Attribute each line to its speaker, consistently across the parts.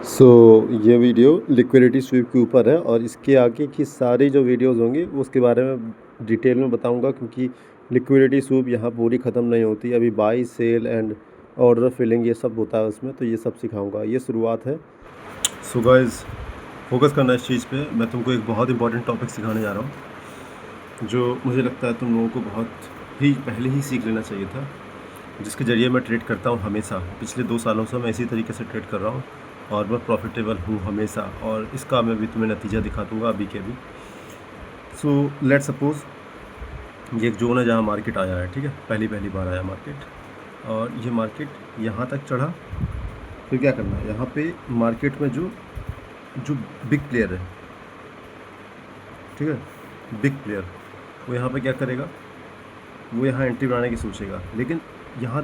Speaker 1: सो ये video liquidity SVEEP के ऊपर है और इसके आगे की सारी जो वीडियोस होंगी वो उसके बारे में डिटेल में बताऊंगा, क्योंकि लिक्विडिटी स्वीप यहाँ पूरी ख़त्म नहीं होती। अभी buy sell and order filling ये सब होता है उसमें, तो ये सब सिखाऊंगा। ये शुरुआत है। सो गाइस, फोकस करना इस चीज़ पे। मैं तुमको एक बहुत इंपॉर्टेंट टॉपिक सिखाने जा रहा हूँ जो मुझे लगता है तुम लोगों को बहुत ही पहले ही सीख लेना चाहिए था, जिसके ज़रिए मैं ट्रेड करता हूँ हमेशा। पिछले 2 सालों से मैं इसी तरीके से ट्रेड कर रहा हूँ और मैं प्रॉफिटेबल हूँ हमेशा, और इसका मैं भी तुम्हें नतीजा दिखा दूँगा अभी के अभी। सो लेट सपोज़ ये एक जोन है जहाँ मार्केट आया है, ठीक है। पहली बार आया मार्केट, और ये मार्केट यहाँ तक चढ़ा। फिर क्या करना है, यहाँ पे मार्केट में जो जो बिग प्लेयर है, ठीक है, बिग प्लेयर, वो यहाँ पे क्या करेगा, वो यहाँ एंट्री बनाने की सोचेगा। लेकिन यहाँ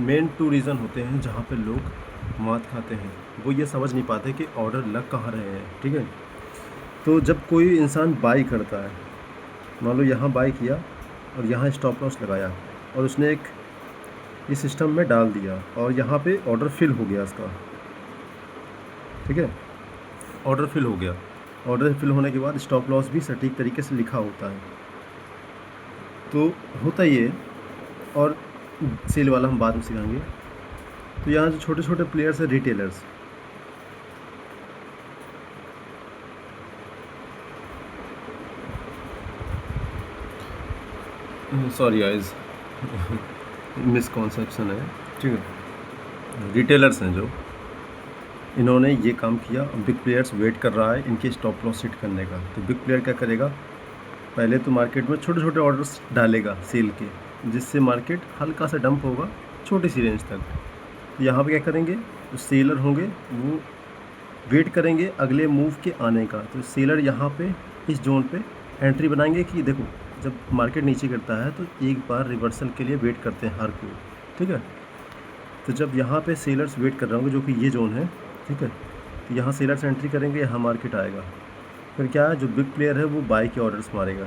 Speaker 1: मेन 2 रीज़न होते हैं जहाँ पे लोग मात खाते हैं। वो ये समझ नहीं पाते कि ऑर्डर लग कहाँ रहे हैं, ठीक है। तो जब कोई इंसान बाई करता है, मान लो यहाँ बाई किया और यहाँ स्टॉप लॉस लगाया और उसने एक इस सिस्टम में डाल दिया और यहाँ पे ऑर्डर फिल हो गया इसका, ठीक है। ऑर्डर फिल हो गया। ऑर्डर फिल होने के बाद स्टॉप लॉस भी सटीक तरीके से लिखा होता है। तो होता ये, और सेल वाला हम बाद में सिखाएंगे। तो यहाँ जो छोटे छोटे प्लेयर्स हैं, रिटेलर्स, सॉरी गाइस, मिसकॉन्सेप्शन है, ठीक है। रिटेलर्स हैं जो, इन्होंने ये काम किया। बिग प्लेयर्स वेट कर रहा है इनके स्टॉप लॉस हिट करने का। तो बिग प्लेयर क्या करेगा, पहले तो मार्केट में छोटे छोटे ऑर्डर्स डालेगा सेल के, जिससे मार्केट हल्का सा डंप होगा छोटी सी रेंज तक। यहाँ पे क्या करेंगे, जो सेलर होंगे वो वेट करेंगे अगले मूव के आने का। तो सेलर यहाँ पे इस जोन पे एंट्री बनाएंगे कि देखो, जब मार्केट नीचे गिरता है तो एक बार रिवर्सल के लिए वेट करते हैं हर कोई, ठीक है। तो जब यहाँ पे सेलर्स वेट कर रहे होंगे, जो कि ये जोन है, ठीक है, तो यहाँ सेलर्स एंट्री करेंगे, यहाँ मार्केट आएगा। फिर क्या है, जो बिग प्लेयर है वो बाई के ऑर्डर्स मारेगा।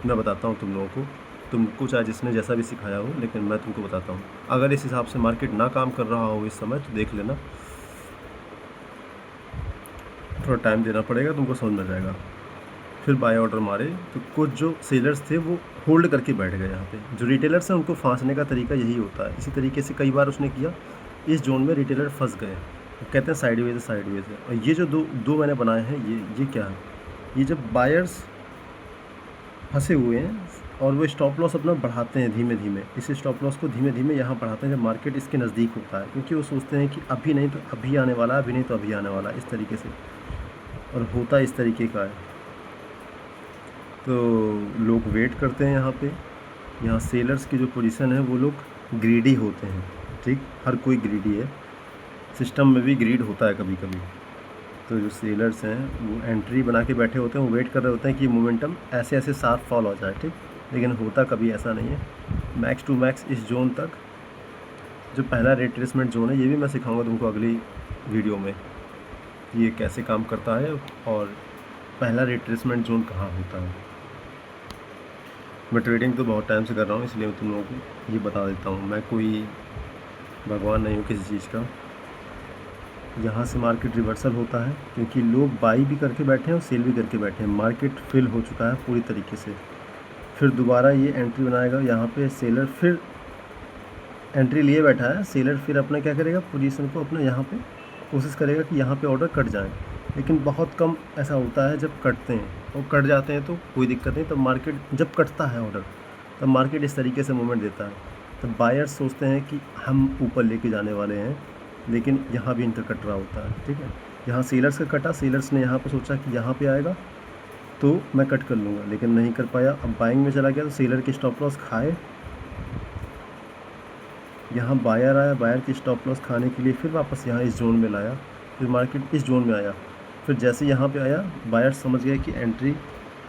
Speaker 1: मैं बताता हूँ तुम लोगों को, तुमको चाहे जिसने जैसा भी सिखाया हो, लेकिन मैं तुमको बताता हूँ। अगर इस हिसाब से मार्केट ना काम कर रहा हो इस समय तो देख लेना, थोड़ा टाइम देना पड़ेगा, तुमको समझ में जाएगा। फिर बाय ऑर्डर मारे तो कुछ जो सेलर्स थे वो होल्ड करके बैठ गए। यहाँ पे जो रिटेलर्स हैं उनको फांसने का तरीका यही होता है। इसी तरीके से कई बार उसने किया, इस जोन में रिटेलर फंस गए, कहते हैं साइडवेज है, साइडवेज है। और ये जो दो मैंने बनाए हैं, ये क्या है, ये जब बायर्स फंसे हुए हैं और वो स्टॉप लॉस अपना बढ़ाते हैं धीमे धीमे, इस स्टॉप लॉस को धीमे धीमे यहाँ बढ़ाते हैं जब मार्केट इसके नज़दीक होता है, क्योंकि वो सोचते हैं कि अभी नहीं तो अभी आने वाला, अभी नहीं तो अभी आने वाला, इस तरीके से। और होता इस तरीके का है। तो लोग वेट करते हैं यहाँ पे। यहाँ सेलर्स की जो पोजीशन है वो लोग ग्रीडी होते हैं, ठीक, हर कोई ग्रीडी है, सिस्टम में भी ग्रीड होता है कभी कभी। तो जो सेलर्स हैं वो एंट्री बना के बैठे होते हैं, वो वेट कर रहे होते हैं कि मोमेंटम ऐसे ऐसे शार्प फॉल हो जाए, ठीक। लेकिन होता कभी ऐसा नहीं है। मैक्स टू मैक्स इस जोन तक, जो पहला रिट्रेसमेंट जोन है, ये भी मैं सिखाऊंगा तुमको अगली वीडियो में, ये कैसे काम करता है और पहला रिट्रेसमेंट जोन कहाँ होता है। मैं ट्रेडिंग तो बहुत टाइम से कर रहा हूँ, इसलिए तुम लोगों को ये बता देता हूँ। मैं कोई भगवान नहीं हूँ किसी चीज़ का। यहाँ से मार्केट रिवर्सल होता है क्योंकि लोग बाई भी करके बैठे हैं और सेल भी करके बैठे हैं। मार्केट फिल हो चुका है पूरी तरीके से। फिर दोबारा ये एंट्री बनाएगा, यहाँ पे सेलर फिर एंट्री लिए बैठा है। सेलर फिर अपना क्या करेगा, पोजीशन को अपना यहाँ पे कोशिश करेगा कि यहाँ पे ऑर्डर कट जाए, लेकिन बहुत कम ऐसा होता है जब कटते हैं। और कट जाते हैं तो कोई दिक्कत नहीं, तब मार्केट जब कटता है ऑर्डर, तब मार्केट इस तरीके से मूवमेंट देता है। तब बायर्स सोचते हैं कि हम ऊपर लेके जाने वाले हैं, लेकिन यहाँ भी इनका कट रहा होता है, ठीक है। यहाँ सेलर्स का कटा, सेलर्स ने यहाँ पर सोचा कि यहाँ पे आएगा तो मैं कट कर लूँगा, लेकिन नहीं कर पाया। अब बाइंग में चला गया तो सेलर की स्टॉप लॉस खाए। यहाँ बायर आया, बायर की स्टॉप लॉस खाने के लिए फिर वापस यहाँ इस जोन में लाया, फिर मार्केट इस जोन में आया। फिर जैसे यहाँ पे आया, बायर समझ गया कि एंट्री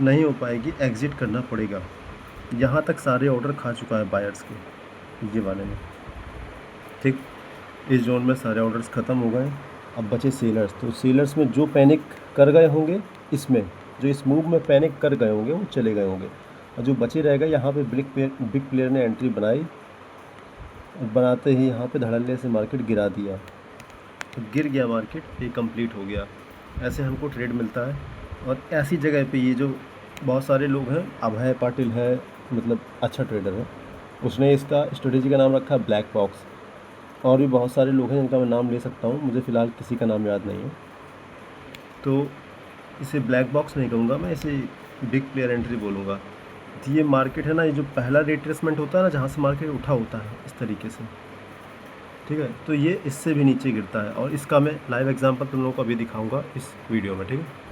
Speaker 1: नहीं हो पाएगी, एग्ज़िट करना पड़ेगा। यहाँ तक सारे ऑर्डर खा चुका है बायर्स के, ये वाले में, ठीक। इस जोन में सारे ऑर्डर्स ख़त्म हो गए। अब बचे सेलर्स। तो सेलर्स में जो पैनिक कर गए होंगे, इसमें जो इस मूव में पैनिक कर गए होंगे वो चले गए होंगे, और जो बचे रहेगा यहाँ पे बिग प्लेयर ने एंट्री बनाई, बनाते ही यहाँ पे धड़ल्ले से मार्केट गिरा दिया। तो गिर गया मार्केट, ये कंप्लीट हो गया। ऐसे हमको ट्रेड मिलता है। और ऐसी जगह पे ये जो बहुत सारे लोग हैं, अभय पाटिल है, मतलब अच्छा ट्रेडर है, उसने इसका स्ट्रेटेजी का नाम रखा है ब्लैक बॉक्स। और भी बहुत सारे लोग हैं जिनका मैं नाम ले सकता हूँ, मुझे फ़िलहाल किसी का नाम याद नहीं है। तो इसे ब्लैक बॉक्स नहीं कहूँगा मैं, इसे बिग प्लेयर एंट्री बोलूँगा। तो ये मार्केट है ना, ये जो पहला रिट्रेसमेंट होता है ना, जहाँ से मार्केट उठा होता है इस तरीके से, ठीक है, तो ये इससे भी नीचे गिरता है। और इसका मैं लाइव एग्जांपल तुम लोगों को अभी दिखाऊंगा इस वीडियो में, ठीक है।